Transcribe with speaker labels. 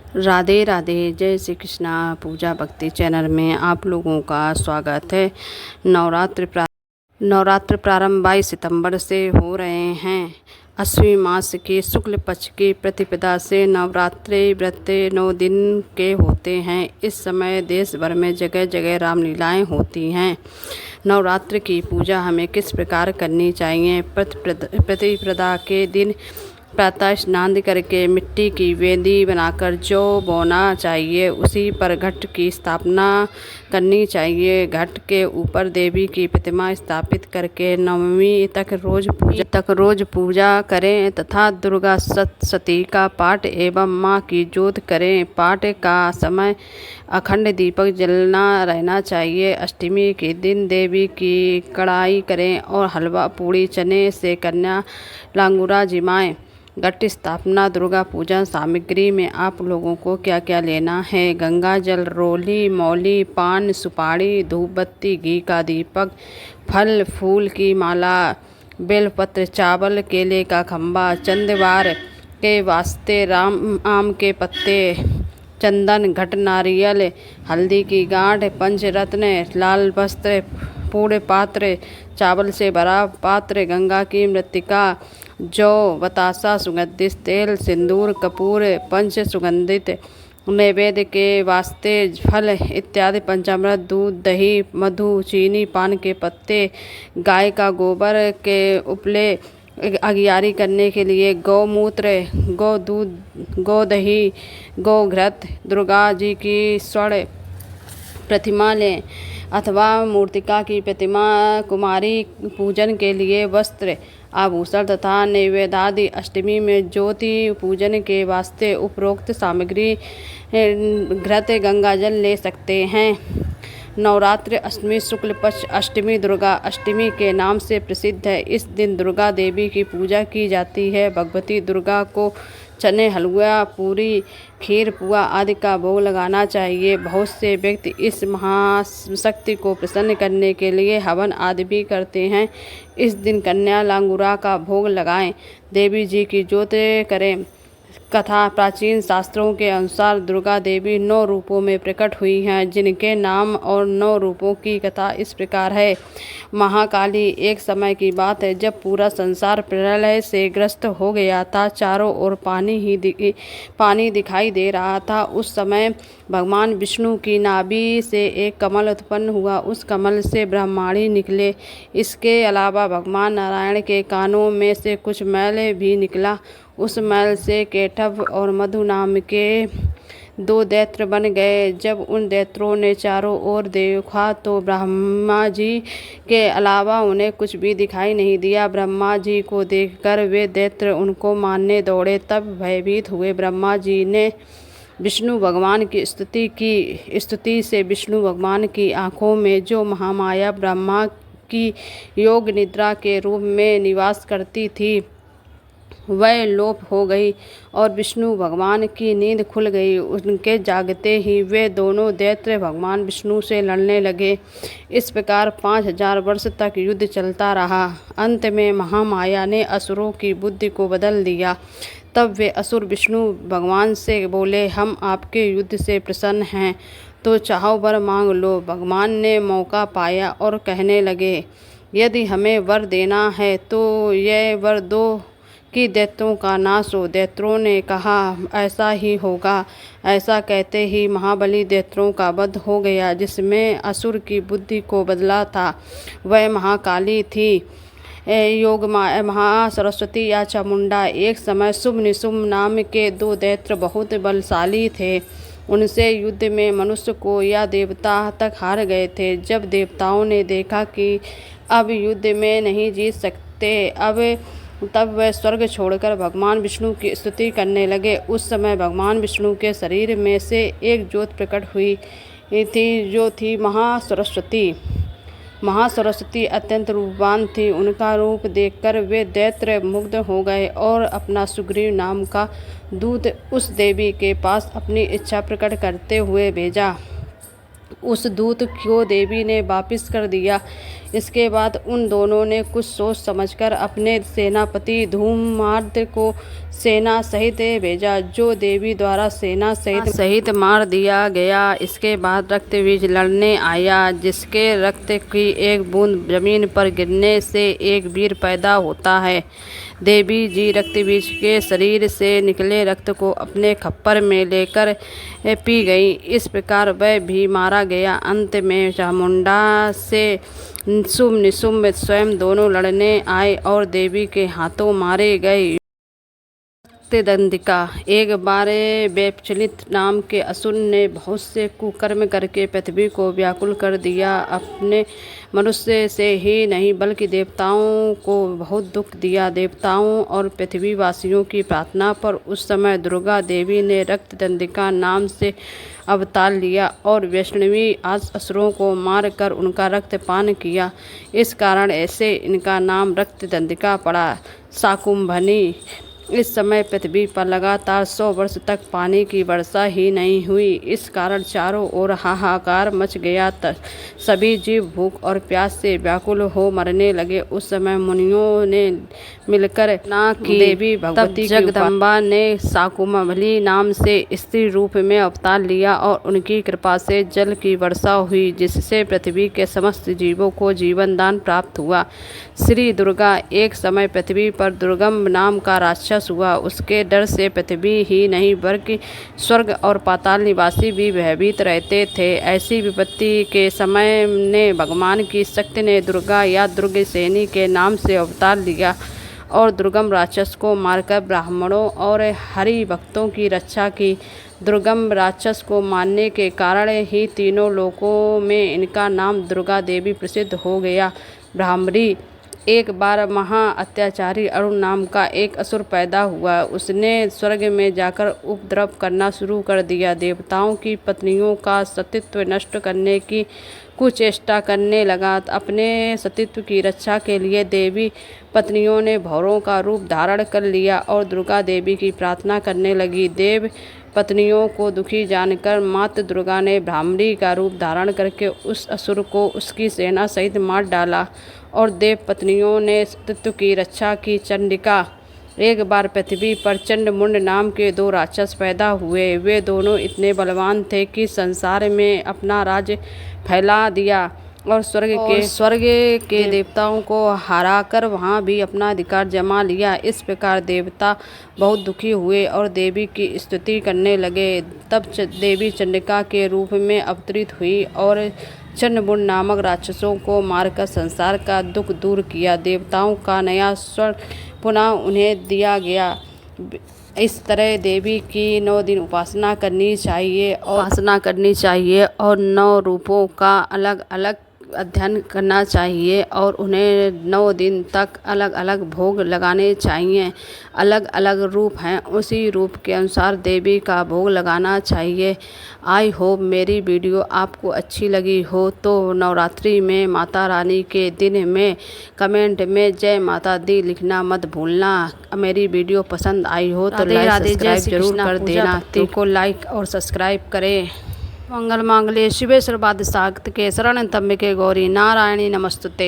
Speaker 1: राधे राधे। जय श्री कृष्णा। पूजा भक्ति चैनल में आप लोगों का स्वागत है। नवरात्र प्रारंभ 22 सितंबर से हो रहे हैं। अश्विनी मास के शुक्ल पक्ष की प्रतिपदा से नवरात्रि व्रत 9 दिन के होते हैं। इस समय देश भर में जगह जगह रामलीलाएं होती हैं। नवरात्र की पूजा हमें किस प्रकार करनी चाहिए? प्रतिपदा के दिन प्रातः स्नान करके मिट्टी की वेदी बनाकर जौ बोना चाहिए। उसी पर घट की स्थापना करनी चाहिए। घट के ऊपर देवी की प्रतिमा स्थापित करके नवमी तक रोज पूजा करें तथा दुर्गा सप्तशती का पाठ एवं माँ की जोत करें। पाठ का समय अखंड दीपक जलना रहना चाहिए। अष्टमी के दिन देवी की कढ़ाई करें और हलवा पूड़ी चने से कन्या लांगुरा जिमाएं। घट स्थापना दुर्गा पूजन सामग्री में आप लोगों को क्या क्या लेना है? गंगा जल, रोली, मौली, पान, सुपारी, धूपबत्ती, घी का दीपक, फल फूल की माला, बेलपत्र, चावल, केले का खंबा, चंदवार के वास्ते आम के पत्ते, चंदन, घट, नारियल, हल्दी की गांठ, पंचरत्न, लाल वस्त्र, पूर्ण पात्र, चावल से भरा पात्र, गंगा की मृत्तिका, जौ, बतासा, सुगंधित तेल, सिंदूर, कपूर, पंच सुगंधित नैवेद्य के वास्ते फल इत्यादि, पंचामृत, दूध, दही, मधु, चीनी, पान के पत्ते, गाय का गोबर के उपले, अगियारी करने के लिए गौमूत्र, गौ दूध, गौ दही, गौ घृत, दुर्गा जी की स्वर्ण प्रतिमा लें अथवा मूर्तिका की प्रतिमा, कुमारी पूजन के लिए वस्त्र, आभूषण तथा नैवेद्यादि। अष्टमी में ज्योति पूजन के वास्ते उपरोक्त सामग्री घृत, गंगाजल ले सकते हैं। नवरात्र अष्टमी शुक्ल पक्ष अष्टमी दुर्गा अष्टमी के नाम से प्रसिद्ध है। इस दिन दुर्गा देवी की पूजा की जाती है। भगवती दुर्गा को चने, हलवा, पूरी, खीर, पुआ आदि का भोग लगाना चाहिए। बहुत से व्यक्ति इस महाशक्ति को प्रसन्न करने के लिए हवन आदि भी करते हैं। इस दिन कन्या लांगुरा का भोग लगाएं। देवी जी की जोत करें। कथा प्राचीन शास्त्रों के अनुसार दुर्गा देवी 9 रूपों में प्रकट हुई हैं, जिनके नाम और 9 रूपों की कथा इस प्रकार है। महाकाली। एक समय की बात है जब पूरा संसार प्रलय से ग्रस्त हो गया था। चारों ओर पानी दिखाई दे रहा था। उस समय भगवान विष्णु की नाभि से एक कमल उत्पन्न हुआ। उस कमल से ब्रह्मांडी निकले। इसके अलावा भगवान नारायण के कानों में से कुछ मैल भी निकला। उस मैल से केठव और मधु नाम के 2 दैत्य बन गए। जब उन दैत्यों ने चारों ओर देखा तो ब्रह्मा जी के अलावा उन्हें कुछ भी दिखाई नहीं दिया। ब्रह्मा जी को देखकर वे दैत्य उनको मारने दौड़े। तब भयभीत हुए ब्रह्मा जी ने विष्णु भगवान की स्तुति से विष्णु भगवान की आँखों में जो महामाया ब्रह्मा की योग निद्रा के रूप में निवास करती थी वह लोप हो गई और विष्णु भगवान की नींद खुल गई। उनके जागते ही वे दोनों दैत्य भगवान विष्णु से लड़ने लगे। इस प्रकार 5000 वर्ष तक युद्ध चलता रहा। अंत में महामाया ने असुरों की बुद्धि को बदल दिया। तब वे असुर विष्णु भगवान से बोले, हम आपके युद्ध से प्रसन्न हैं, तो चाहो वर मांग लो। भगवान ने मौका पाया और कहने लगे, यदि हमें वर देना है तो यह वर दो कि दैत्यों का नाश हो। दैत्यों ने कहा, ऐसा ही होगा। ऐसा कहते ही महाबली दैत्यों का वध हो गया। जिसमें असुर की बुद्धि को बदला था वह महाकाली थी, योग महासरस्वती या चामुंडा। एक समय शुभ निशुभ नाम के 2 दैत्य बहुत बलशाली थे। उनसे युद्ध में मनुष्य को या देवता तक हार गए थे। जब देवताओं ने देखा कि अब युद्ध में नहीं जीत सकते तब वह स्वर्ग छोड़कर भगवान विष्णु की स्तुति करने लगे। उस समय भगवान विष्णु के शरीर में से एक ज्योत प्रकट हुई थी जो थी महासरस्वती। महासरस्वती अत्यंत रूपवान थी। उनका रूप देखकर वे दैत्य मुग्ध हो गए और अपना सुग्रीव नाम का दूत उस देवी के पास अपनी इच्छा प्रकट करते हुए भेजा। उस दूत को देवी ने वापिस कर दिया। इसके बाद उन दोनों ने कुछ सोच समझकर अपने सेनापति धूम्राद्र को सेना सहित भेजा, जो देवी द्वारा सेना सहित मार दिया गया। इसके बाद रक्तबीज लड़ने आया, जिसके रक्त की एक बूंद जमीन पर गिरने से एक वीर पैदा होता है। देवी जी रक्तबीज के शरीर से निकले रक्त को अपने खप्पर में लेकर पी गई। इस प्रकार वह भी मारा गया। अंत में चामुंडा से निशुम्भ स्वयं दोनों लड़ने आए और देवी के हाथों मारे गए। रक्तदंडिका। एक बार वैवस्वत नाम के असुर ने बहुत से कुकर्म करके पृथ्वी को व्याकुल कर दिया। अपने मनुष्य से ही नहीं बल्कि देवताओं को बहुत दुख दिया। देवताओं और पृथ्वीवासियों की प्रार्थना पर उस समय दुर्गा देवी ने रक्तदंडिका नाम से अवतार लिया और वैष्णवी असुरों को मार कर उनका रक्तपान किया। इस कारण ऐसे इनका नाम रक्तदंडिका पड़ा। शाकुंभनी। इस समय पृथ्वी पर लगातार 100 वर्ष तक पानी की वर्षा ही नहीं हुई। इस कारण चारों ओर हाहाकार मच गया। सभी जीव भूख और प्यास से व्याकुल हो मरने लगे। उस समय मुनियों ने मिलकर ना कि देवी भगवती जगदम्बा ने शाकुंभली नाम से स्त्री रूप में अवतार लिया और उनकी कृपा से जल की वर्षा हुई, जिससे पृथ्वी के समस्त जीवों को जीवन दान प्राप्त हुआ। श्री दुर्गा। एक समय पृथ्वी पर दुर्गम नाम का राक्षस हुआ। उसके डर से पृथ्वी ही नहीं बल्कि स्वर्ग और पाताल निवासी भी भयभीत रहते थे। ऐसी विपत्ति के समय ने भगवान की शक्ति ने दुर्गा या दुर्गसेनी के नाम से अवतार लिया और दुर्गम राक्षस को मारकर ब्राह्मणों और हरि भक्तों की रक्षा की। दुर्गम राक्षस को मारने के कारण ही तीनों लोकों में इनका नाम दुर्गा देवी प्रसिद्ध हो गया। ब्राह्मणी। एक बार महा अत्याचारी अरुण नाम का एक असुर पैदा हुआ। उसने स्वर्ग में जाकर उपद्रव करना शुरू कर दिया। देवताओं की पत्नियों का सतीत्व नष्ट करने की कुचेष्टा करने लगा। अपने सतीत्व की रक्षा के लिए देवी पत्नियों ने भौरों का रूप धारण कर लिया और दुर्गा देवी की प्रार्थना करने लगी। देव पत्नियों को दुखी जानकर माता दुर्गा ने ब्राह्मणी का रूप धारण करके उस असुर को उसकी सेना सहित मार डाला और देव पत्नियों ने सतीत्व की रक्षा की। चंडिका। एक बार पृथ्वी पर चंडमुंड नाम के 2 राक्षस पैदा हुए। वे दोनों इतने बलवान थे कि संसार में अपना राज्य फैला दिया और स्वर्ग के देवताओं को हराकर वहां भी अपना अधिकार जमा लिया। इस प्रकार देवता बहुत दुखी हुए और देवी की स्तुति करने लगे। तब देवी चंडिका के रूप में अवतरित हुई और चंडमुंड नामक राक्षसों को मारकर संसार का दुख दूर किया। देवताओं का नया स्वर्ण पुनः उन्हें दिया गया। इस तरह देवी की 9 दिन उपासना करनी चाहिए और 9 रूपों का अलग अलग अध्ययन करना चाहिए और उन्हें 9 दिन तक अलग अलग भोग लगाने चाहिए। अलग अलग रूप हैं, उसी रूप के अनुसार देवी का भोग लगाना चाहिए। आई होप मेरी वीडियो आपको अच्छी लगी हो तो नवरात्रि में माता रानी के दिन में कमेंट में जय माता दी लिखना मत भूलना। मेरी वीडियो पसंद आई हो तो लाइक सब्सक्राइब जरूर कर देना। को लाइक और सब्सक्राइब करें। मंगल मांगल्ये शिवे सर्वार्थ साधिके शरण्य त्र्यंबके गौरी नारायणी नमस्तुते।